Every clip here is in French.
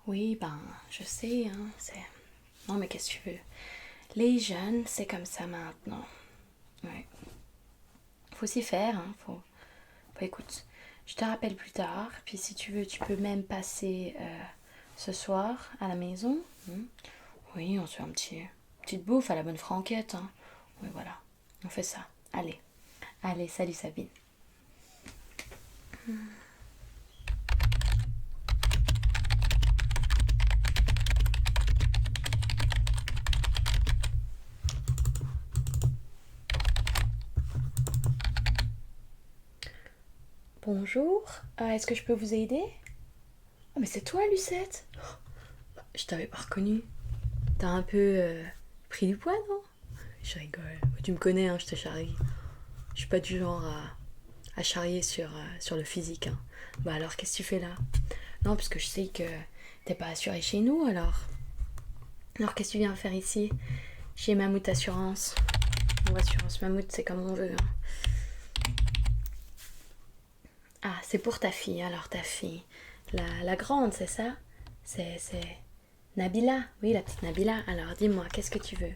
Oui, ben, je sais, hein, c'est... Non, mais qu'est-ce que tu veux? Les jeunes, c'est comme ça maintenant. Ouais. Faut s'y faire, hein, faut... Bon, écoute, je te rappelle plus tard, puis si tu veux, tu peux même passer ce soir à la maison. Oui, on se fait petite bouffe à la bonne franquette, hein. Oui, voilà, on fait ça. Allez, allez, salut Sabine. Bonjour, est-ce que je peux vous aider? Oh, mais c'est toi, Lucette? Je t'avais pas reconnu. T'as un peu pris du poids, non? Je rigole. Tu me connais, hein, je te charrie. Je suis pas du genre à charrier sur le physique. Hein. Bah alors, qu'est-ce que tu fais là? Non, parce que je sais que t'es pas assuré chez nous, alors. Alors, qu'est-ce que tu viens faire ici? Chez Mammouth Assurance. Ou Assurance Mammouth, c'est comme on veut. Hein. Ah, c'est pour ta fille, alors ta fille. La grande, c'est ça? C'est Nabila? Oui, la petite Nabila. Alors, dis-moi, qu'est-ce que tu veux?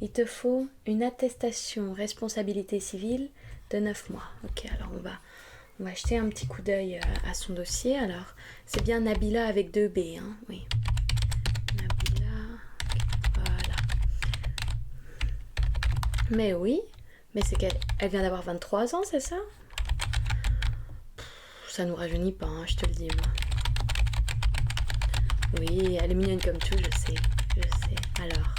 Il te faut une attestation responsabilité civile de 9 mois. Ok, alors on va jeter un petit coup d'œil à son dossier. Alors, c'est bien Nabila avec 2 B, hein? Oui. Nabila, voilà. Mais oui, mais c'est qu'elle vient d'avoir 23 ans, c'est ça? Ça nous rajeunit pas, hein, je te le dis, moi. Oui, elle est mignonne comme tout, je sais, je sais. Alors.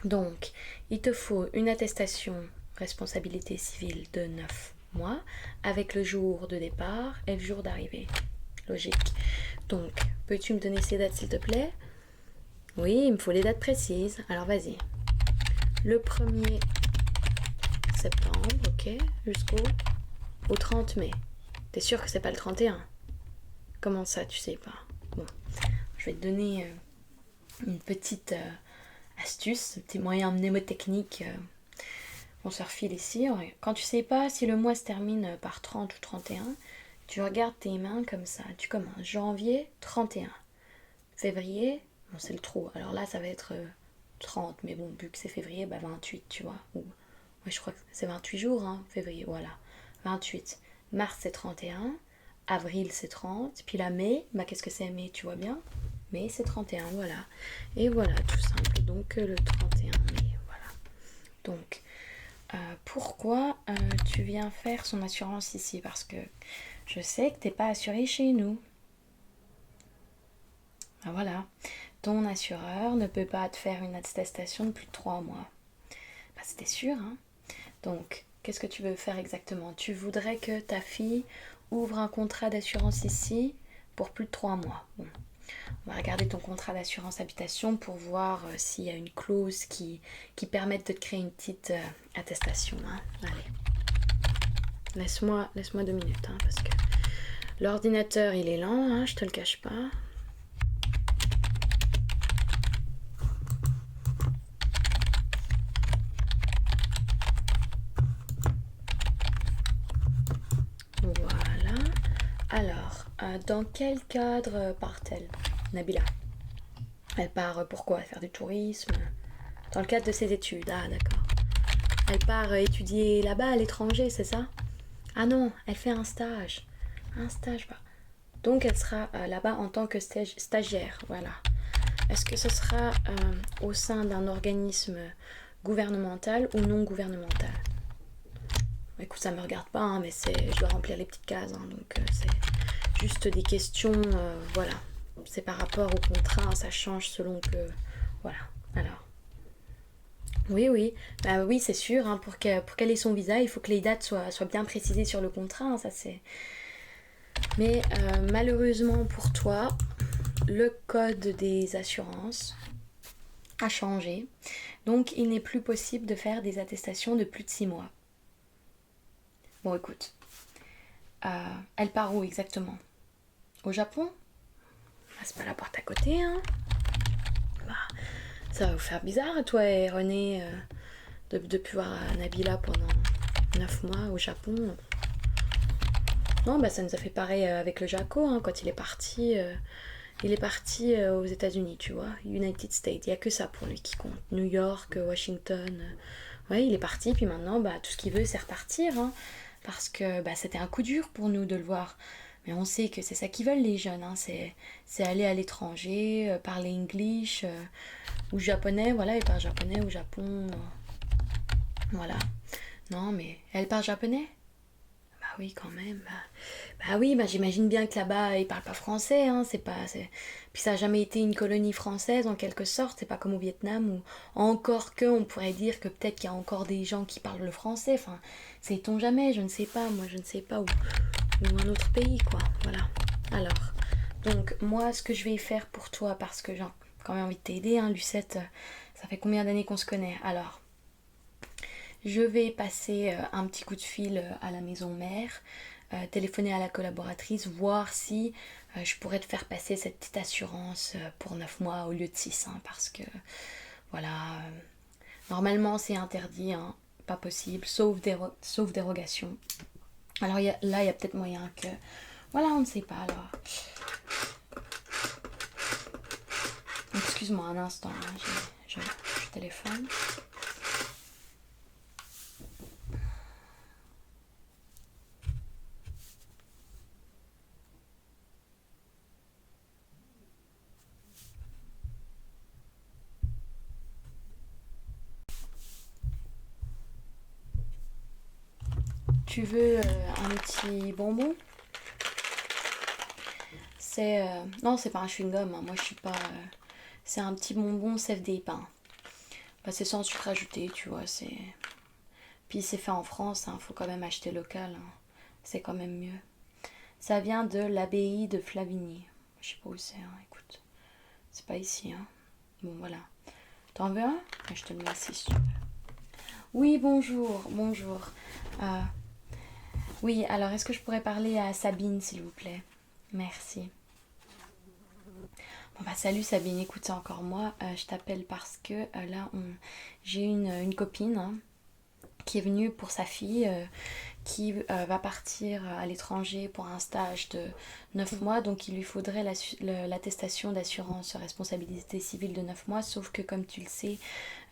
Donc, il te faut une attestation responsabilité civile de 9 mois avec le jour de départ et le jour d'arrivée. Logique. Donc, peux-tu me donner ces dates s'il te plaît? Oui, il me faut les dates précises. Alors vas-y. Le 1er septembre, ok, jusqu'au 30 mai. T'es sûr que c'est pas le 31? Comment ça, tu sais pas? Bon, je vais te donner une petite astuce, un petit moyen mnémotechnique on se refile ici. Quand tu sais pas si le mois se termine par 30 ou 31, tu regardes tes mains comme ça. Tu commences janvier 31, février, bon c'est le trou. Alors là ça va être 30, mais bon vu que c'est février, bah 28 tu vois. Ou ouais, je crois que c'est 28 jours, hein, février, voilà. 28. Mars c'est 31, avril c'est 30, puis la mai, bah qu'est-ce que c'est mai, tu vois bien? Mai c'est 31, voilà. Et voilà, tout simple. Donc le 31 mai, voilà. Donc pourquoi tu viens faire son assurance ici? Parce que je sais que t'es pas assuré chez nous. Ben voilà, ton assureur ne peut pas te faire une attestation de plus de 3 mois. Ben c'était sûr, hein. Donc, qu'est-ce que tu veux faire exactement? Tu voudrais que ta fille ouvre un contrat d'assurance ici pour plus de 3 mois. Bon. On va regarder ton contrat d'assurance habitation pour voir s'il y a une clause qui permette de te créer une petite attestation. Hein. Allez. Laisse-moi 2 minutes, hein, parce que l'ordinateur il est lent, hein, je te le cache pas. Voilà. Alors, dans quel cadre part-elle, Nabila? Elle part pourquoi? Faire du tourisme? Dans le cadre de ses études, ah d'accord. Elle part étudier là-bas à l'étranger, c'est ça? Ah non, elle fait un stage. Un stage, bah. Donc elle sera là-bas en tant que stagiaire, voilà. Est-ce que ce sera au sein d'un organisme gouvernemental ou non gouvernemental? Écoute, ça me regarde pas, hein, mais je dois remplir les petites cases, hein, donc c'est juste des questions, voilà. C'est par rapport au contrat, hein, ça change selon que, voilà. Alors, oui, bah oui, c'est sûr, hein, pour qu'elle ait son visa, il faut que les dates soient bien précisées sur le contrat, hein, ça c'est. Mais malheureusement pour toi, le code des assurances a changé, donc il n'est plus possible de faire des attestations de plus de 6 mois. Bon, écoute, elle part où exactement? Au Japon? Ah, c'est pas la porte à côté, hein. Bah, ça va vous faire bizarre, toi et René, de plus voir Nabila pendant 9 mois au Japon. Non, bah ça nous a fait pareil avec le Jaco, hein, quand il est parti. Aux États-Unis, tu vois, United States. Il n'y a que ça pour lui qui compte. New York, Washington. Ouais, il est parti, puis maintenant, bah, tout ce qu'il veut, c'est repartir. Hein, parce que bah, c'était un coup dur pour nous de le voir. Mais on sait que c'est ça qu'ils veulent, les jeunes. Hein, c'est aller à l'étranger, parler English ou japonais. Voilà, ils parlent japonais au Japon. Voilà. Non, mais elle parle japonais? Bah oui, quand même. Bah oui, bah j'imagine bien que là-bas, ils parlent pas français, hein, Puis ça a jamais été une colonie française, en quelque sorte, c'est pas comme au Vietnam, où encore que, on pourrait dire que peut-être qu'il y a encore des gens qui parlent le français, enfin, sait-on jamais, je ne sais pas, moi je ne sais pas, ou un autre pays, quoi, voilà. Alors, donc, moi, ce que je vais faire pour toi, parce que j'ai quand même envie de t'aider, hein, Lucette, ça fait combien d'années qu'on se connaît? Alors, je vais passer un petit coup de fil à la maison mère, téléphoner à la collaboratrice, voir si je pourrais te faire passer cette petite assurance pour 9 mois au lieu de 6, hein, parce que voilà, normalement c'est interdit, hein, pas possible, sauf dérogation. Alors là, il y a peut-être moyen que... Voilà, on ne sait pas alors. Excuse-moi un instant, hein, je téléphone. Tu veux un petit bonbon? Non, c'est pas un chewing-gum, hein. Moi je suis pas... c'est un petit bonbon sève des pins. Bah, c'est sans sucre ajouté, tu vois. Puis c'est fait en France, hein, faut quand même acheter local, hein. C'est quand même mieux. Ça vient de l'abbaye de Flavigny. Je sais pas où c'est, hein. Écoute. C'est pas ici, hein. Bon, voilà. T'en veux un? Je te le mets ici si tu veux. Oui, bonjour, bonjour. Euh, oui, alors est-ce que je pourrais parler à Sabine, s'il vous plaît? Merci. Bon bah salut Sabine, écoute, c'est encore moi. Je t'appelle parce que j'ai une copine, hein, qui est venue pour sa fille, qui va partir à l'étranger pour un stage de 9 mois. Donc il lui faudrait l'attestation d'assurance responsabilité civile de 9 mois. Sauf que comme tu le sais,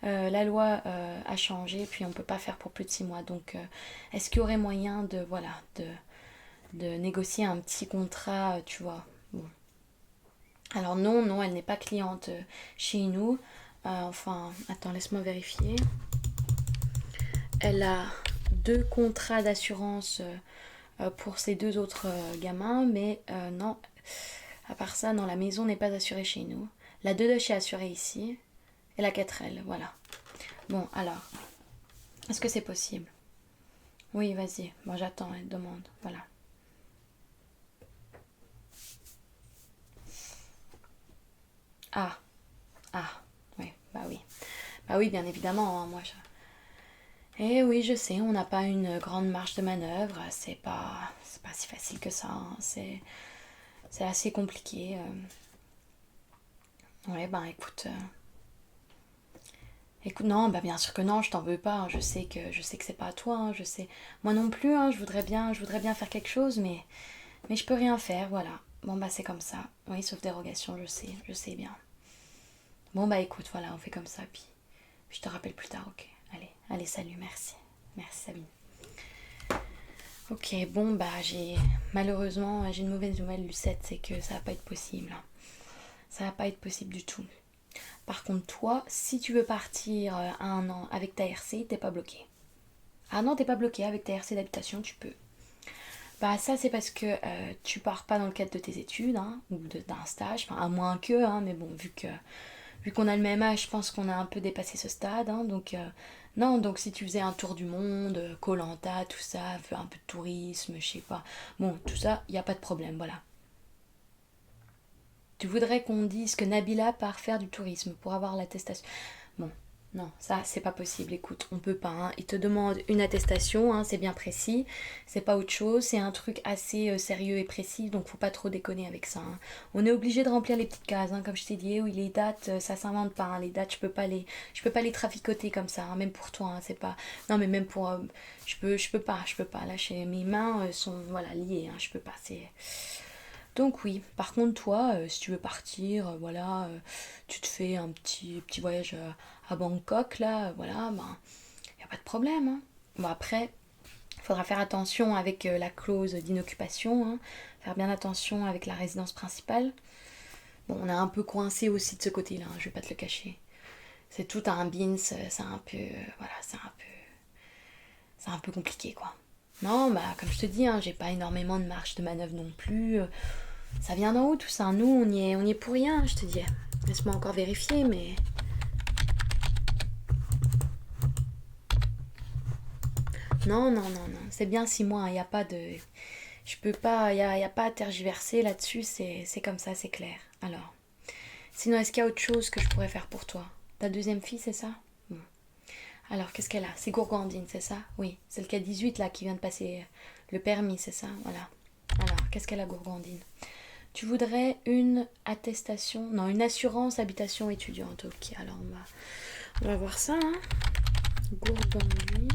la loi a changé, puis on ne peut pas faire pour plus de 6 mois. Donc est-ce qu'il y aurait moyen de négocier un petit contrat, tu vois? Bon. Alors non, elle n'est pas cliente chez nous. Enfin, attends, laisse-moi vérifier. Elle a 2 contrats d'assurance pour ses 2 autres gamins, mais non, à part ça, non, la maison n'est pas assurée chez nous. La 2 est assurée ici, et la 4L, voilà. Bon, alors, est-ce que c'est possible? Oui, vas-y. Bon, j'attends, elle demande, voilà. Ah, ah, oui, bah oui. Bah oui, bien évidemment, hein, Eh oui, je sais, on n'a pas une grande marge de manœuvre, c'est pas si facile que ça, hein. C'est assez compliqué. Ouais, ben écoute, non, bah bien sûr que non, je t'en veux pas, hein. Je sais que c'est pas à toi, hein, je sais. Moi non plus, hein, je voudrais bien faire quelque chose, mais je peux rien faire, voilà. Bon bah c'est comme ça. Oui, sauf dérogation, je sais bien. Bon bah écoute, voilà, on fait comme ça, puis je te rappelle plus tard, ok. Allez, salut, merci. Merci Sabine. Ok, bon bah malheureusement j'ai une mauvaise nouvelle Lucette, c'est que ça va pas être possible, hein. Ça va pas être possible du tout. Par contre toi, si tu veux partir à 1 an avec ta RC, t'es pas bloqué. Ah non, t'es pas bloqué avec ta RC d'habitation, tu peux. Bah ça c'est parce que tu pars pas dans le cadre de tes études, hein, ou d'un stage, enfin à moins que, hein, mais bon vu qu'on a le même âge, je pense qu'on a un peu dépassé ce stade, hein, donc non, donc si tu faisais un tour du monde, koh tout ça, un peu de tourisme, je sais pas, bon, tout ça, il n'y a pas de problème, voilà. Tu voudrais qu'on dise que Nabila part faire du tourisme pour avoir l'attestation? Bon, Non, ça c'est pas possible, écoute, on peut pas. Hein. Il te demande une attestation, hein, c'est bien précis, c'est pas autre chose, c'est un truc assez sérieux et précis, donc faut pas trop déconner avec ça. Hein. On est obligé de remplir les petites cases, hein, comme je t'ai dit, oui les dates, ça s'invente pas, hein, les dates je peux pas les traficoter comme ça, hein, même pour toi, hein, c'est pas. Non mais même pour. Je peux pas. Là mes mains sont voilà liées, hein, je peux pas, c'est. Donc oui, par contre toi, si tu veux partir, voilà, tu te fais un petit voyage à Bangkok, là, voilà, ben, y a pas de problème. Hein. Bon après, il faudra faire attention avec la clause d'inoccupation, hein, faire bien attention avec la résidence principale. Bon, on est un peu coincé aussi de ce côté-là, hein, je vais pas te le cacher. C'est tout un bins, c'est un peu, voilà, c'est un peu compliqué, quoi. Non, bah comme je te dis, hein, j'ai pas énormément de marge de manœuvre non plus. Ça vient d'en haut tout ça. Nous, on y est pour rien, je te dis. Laisse-moi encore vérifier, mais. Non, non, non, non. C'est bien 6 mois. Il n'y a pas de. Je peux pas. Il y a pas à tergiverser là-dessus. C'est comme ça, c'est clair. Alors. Sinon, est-ce qu'il y a autre chose que je pourrais faire pour toi? Ta deuxième fille, c'est ça? Bon. Alors, qu'est-ce qu'elle a? C'est Gourgandine, c'est ça? Oui. C'est le cas 18 là qui vient de passer le permis, c'est ça? Voilà. Alors, qu'est-ce qu'elle a, Gourgandine? Tu voudrais une attestation, non, une assurance habitation étudiante. Ok, alors on va voir ça. Hein. Gourgandine.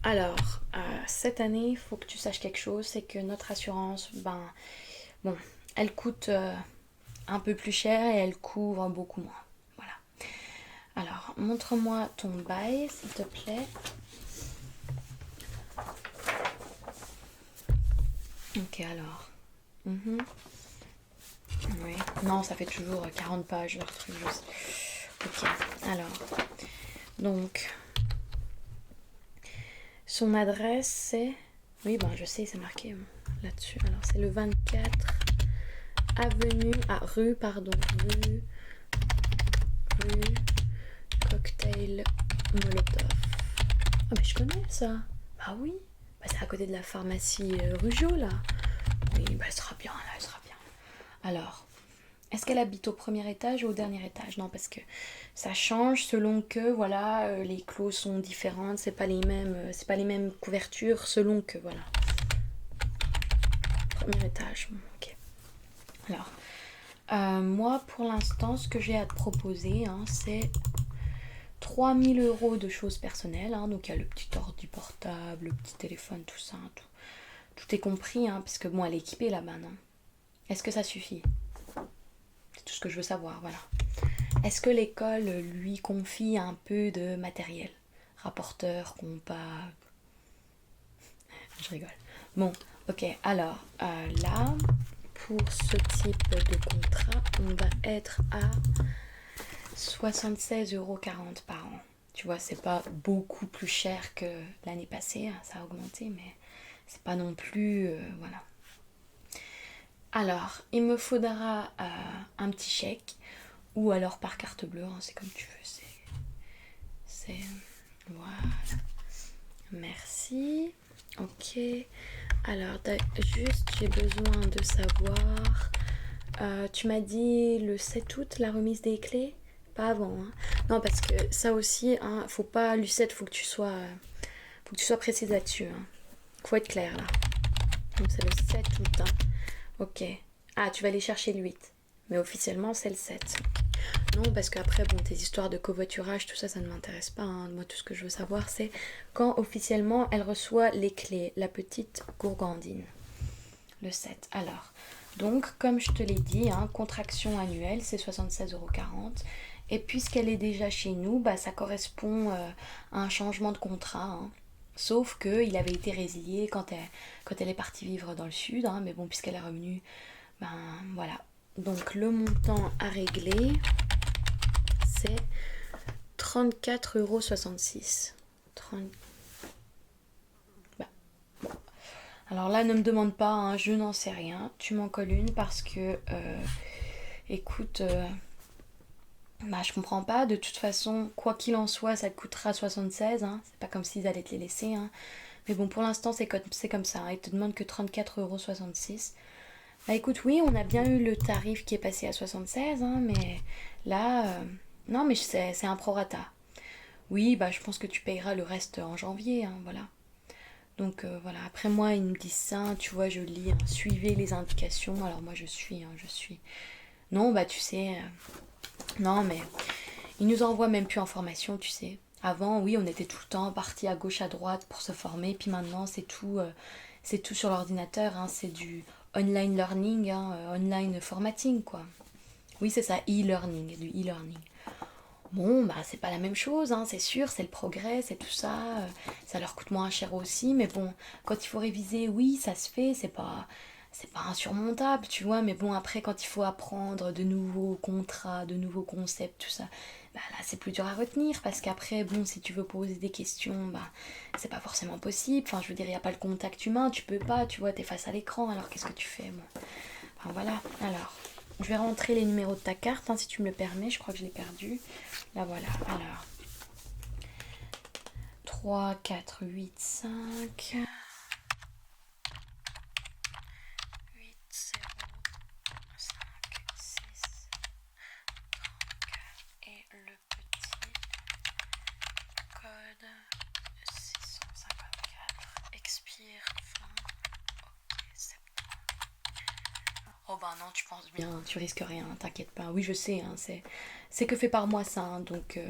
Alors, cette année, il faut que tu saches quelque chose, c'est que notre assurance, ben, bon, elle coûte un peu plus cher et elle couvre beaucoup moins. Voilà. Alors, montre-moi ton bail, s'il te plaît. Ok, alors. Oui. Non, ça fait toujours 40 pages, leur truc. Ok, alors. Donc, son adresse, c'est... Oui, ben je sais, c'est marqué là-dessus. Alors, c'est le 24 avenue... Ah, rue, pardon. Rue Cocktail Molotov. Ah, mais je connais ça. Bah oui. Bah, c'est à côté de la pharmacie Rougeau, là. Oui, bah elle sera bien, là, elle sera bien. Alors, est-ce qu'elle habite au premier étage ou au dernier étage? Non, parce que ça change selon que, voilà, les clauses sont différentes, c'est pas les mêmes couvertures selon que, voilà. Premier étage, ok. Alors, moi, pour l'instant, ce que j'ai à te proposer, hein, c'est 3000 € de choses personnelles. Hein, donc, il y a le petit ordi portable, le petit téléphone, tout ça, tout est compris, hein, parce que bon, elle est équipée là-bas, non? Est-ce que ça suffit? C'est tout ce que je veux savoir, voilà. Est-ce que l'école lui confie un peu de matériel? Rapporteur, compas... Je rigole. Bon, ok, alors, là, pour ce type de contrat, on va être à 76,40 € par an. Tu vois, c'est pas beaucoup plus cher que l'année passée, hein, ça a augmenté, mais c'est pas non plus... voilà. Alors, il me faudra un petit chèque, ou alors par carte bleue, hein, c'est comme tu veux, c'est... Voilà. Merci. Ok. Alors, juste, j'ai besoin de savoir... tu m'as dit le 7 août, la remise des clés? Pas avant, hein. Non, parce que ça aussi, hein, faut pas... Lucette, faut que tu sois précise là-dessus, hein. Faut être clair, là. Donc, c'est le 7 août, hein. Ok. Ah, tu vas aller chercher le 8. Mais officiellement, c'est le 7. Non, parce qu'après, bon, tes histoires de covoiturage, tout ça, ça ne m'intéresse pas. Hein. Moi, tout ce que je veux savoir, c'est quand officiellement elle reçoit les clés, la petite Gourgandine. Le 7. Alors, donc, comme je te l'ai dit, hein, contraction annuelle, c'est 76,40 €. Et puisqu'elle est déjà chez nous, bah, ça correspond à un changement de contrat. Hein. Sauf qu'il avait été résilié quand elle est partie vivre dans le sud. Hein, mais bon, puisqu'elle est revenue, ben voilà. Donc, le montant à régler, c'est 34,66 €. Bah, bon. Alors là, ne me demande pas, hein, je n'en sais rien. Tu m'en colles une parce que, écoute, bah, je comprends pas. De toute façon, quoi qu'il en soit, ça te coûtera 76. Hein. C'est pas comme s'ils allaient te les laisser. Hein. Mais bon, pour l'instant, c'est comme ça. Hein. Ils te demandent que 34,66 €. Bah écoute, oui, on a bien eu le tarif qui est passé à 76, hein, mais là, Non, mais c'est un prorata. Oui, bah je pense que tu payeras le reste en janvier, hein, voilà. Donc voilà, après moi, ils me disent ça, tu vois, je lis, hein, suivez les indications. Alors moi, je suis, hein, je suis. Non, bah tu sais, non, mais ils nous envoient même plus en formation, tu sais. Avant, oui, on était tout le temps partis à gauche, à droite pour se former, puis maintenant, c'est tout sur l'ordinateur, hein, c'est du online learning, hein, online formatting, quoi. Oui, c'est ça, e-learning, du e-learning. Bon, bah c'est pas la même chose, hein, c'est sûr, c'est le progrès, c'est tout ça, ça leur coûte moins cher aussi, mais bon, quand il faut réviser, oui, ça se fait, c'est pas insurmontable, tu vois, mais bon, après, quand il faut apprendre de nouveaux contrats, de nouveaux concepts, tout ça, bah là, c'est plus dur à retenir, parce qu'après, bon, si tu veux poser des questions, bah, c'est pas forcément possible, enfin, je veux dire, il n'y a pas le contact humain, tu peux pas, tu vois, t'es face à l'écran, alors qu'est-ce que tu fais, bon. Enfin, voilà, alors, je vais rentrer les numéros de ta carte, hein, si tu me le permets, je crois que je l'ai perdu. Là voilà, alors 3, 4, 8, 5, 8, 0, 5, 6, 34 et le petit code 654 expire fin septembre. Oh bah non, tu penses bien, tu risques rien, t'inquiète pas. Oui, je sais, hein, c'est que fait par moi ça, hein, donc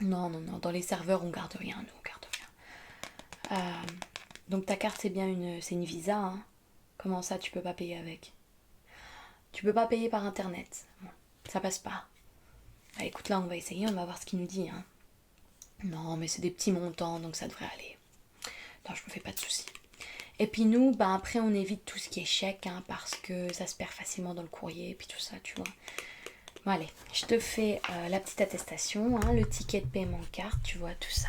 non, non, non, dans les serveurs on garde rien, nous on garde rien. Donc ta carte c'est une Visa, hein. Comment ça tu peux pas payer avec? Tu peux pas payer par internet. Bon, ça passe pas. Bah écoute là on va essayer, on va voir ce qu'il nous dit, hein. Non mais c'est des petits montants donc ça devrait aller. Non je me fais pas de soucis. Et puis nous, bah après on évite tout ce qui est chèque, hein, parce que ça se perd facilement dans le courrier et puis tout ça, tu vois. Bon allez, je te fais la petite attestation, hein, le ticket de paiement carte, tu vois, tout ça.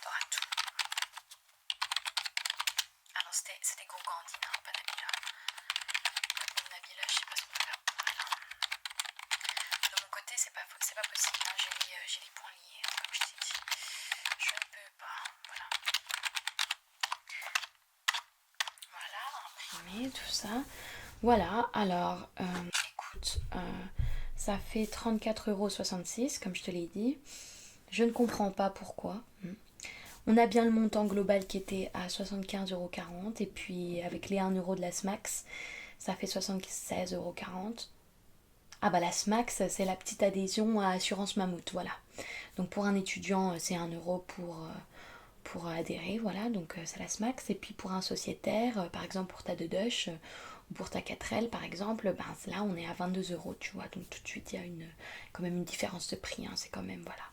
T'auras tout. Alors c'était gourgandine, hein, pas Nabila. Nabila, je sais pas ce qu'on va faire pour elle, hein. De mon côté, c'est pas possible, hein, j'ai les points liés, hein, comme je t'ai dit. Je ne peux pas, voilà. Voilà, imprimer, tout ça. Voilà, alors, écoute, ça fait 34,66 € comme je te l'ai dit. Je ne comprends pas pourquoi. On a bien le montant global qui était à 75,40 € et puis avec les 1 € de la SMAX, ça fait 76,40 €. Ah bah la SMAX, c'est la petite adhésion à Assurance Mammouth, voilà. Donc pour un étudiant, c'est 1 € pour adhérer, voilà, donc c'est la SMAX. Et puis pour un sociétaire, par exemple pour ta Deduche ou pour ta 4L par exemple, ben là on est à 22 €, tu vois. Donc tout de suite il y a quand même une différence de prix, hein, c'est quand même, voilà.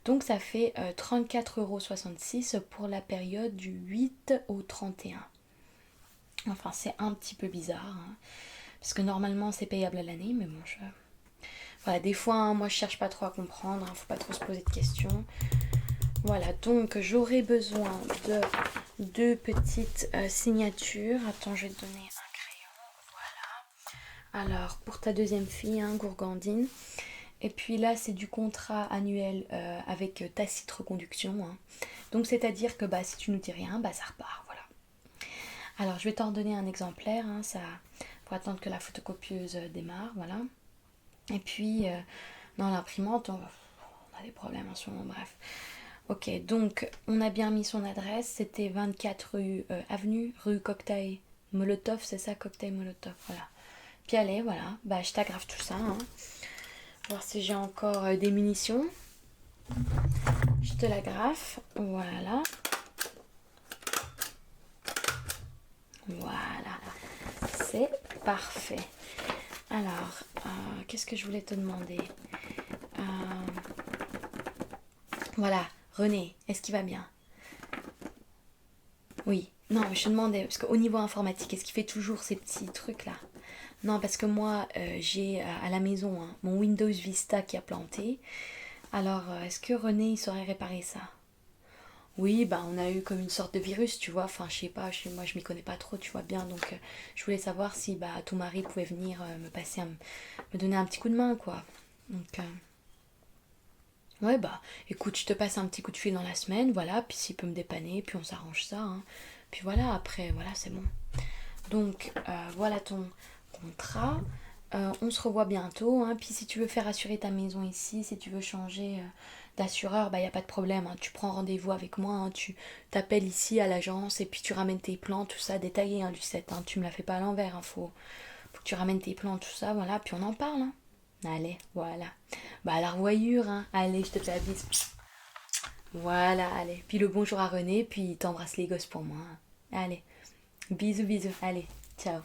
Donc ça fait 34,66 € pour la période du 8 au 31. Enfin c'est un petit peu bizarre, hein, parce que normalement c'est payable à l'année, mais bon, voilà, des fois, hein, moi je cherche pas trop à comprendre, hein, faut pas trop se poser de questions. Voilà, donc j'aurai besoin de deux petites signatures. Attends, je vais te donner un crayon. Voilà. Alors, pour ta deuxième fille, hein, Gourgandine. Et puis là, c'est du contrat annuel avec tacite reconduction, hein. Donc, c'est-à-dire que bah, si tu nous dis rien, bah, ça repart. Voilà. Alors, je vais t'en donner un exemplaire. Hein, ça, pour attendre que la photocopieuse démarre. Voilà. Et puis, dans l'imprimante, on a des problèmes en ce moment. Bref. Ok, donc on a bien mis son adresse, c'était 24 rue Avenue, rue Cocktail Molotov, c'est ça, Cocktail Molotov, voilà. Puis allez, voilà, bah je t'agraffe tout ça, hein. Voir si j'ai encore des munitions. Je te l'agrafe, voilà. Voilà, c'est parfait. Alors, qu'est-ce que je voulais te demander? Voilà, René, est-ce qu'il va bien? Oui. Non, mais je te demandais, parce qu'au niveau informatique, est-ce qu'il fait toujours ces petits trucs-là? Non, parce que moi, j'ai à la maison, hein, mon Windows Vista qui a planté. Alors, est-ce que René, il saurait réparer ça? Oui, bah on a eu comme une sorte de virus, tu vois. Enfin, je sais pas, moi je m'y connais pas trop, tu vois bien. Donc, je voulais savoir si bah ton mari pouvait venir me donner un petit coup de main, quoi. Donc, ouais, bah écoute, je te passe un petit coup de fil dans la semaine, voilà. Puis s'il peut me dépanner, puis on s'arrange ça, hein. Puis voilà, après, voilà, c'est bon. Donc, voilà ton contrat. On se revoit bientôt, hein. Puis si tu veux faire assurer ta maison ici, si tu veux changer d'assureur, bah y a pas de problème, hein. Tu prends rendez-vous avec moi, hein. Tu t'appelles ici à l'agence et puis tu ramènes tes plans, tout ça, détaillé, hein, Lucette, hein. Tu me la fais pas à l'envers, hein. Faut que tu ramènes tes plans, tout ça, voilà, puis on en parle, hein. Allez, voilà. Bah à la revoyure, hein. Allez, je te fais la bise. Voilà, allez. Puis le bonjour à René, puis t'embrasses les gosses pour moi, hein. Allez, bisous, bisous, allez, ciao.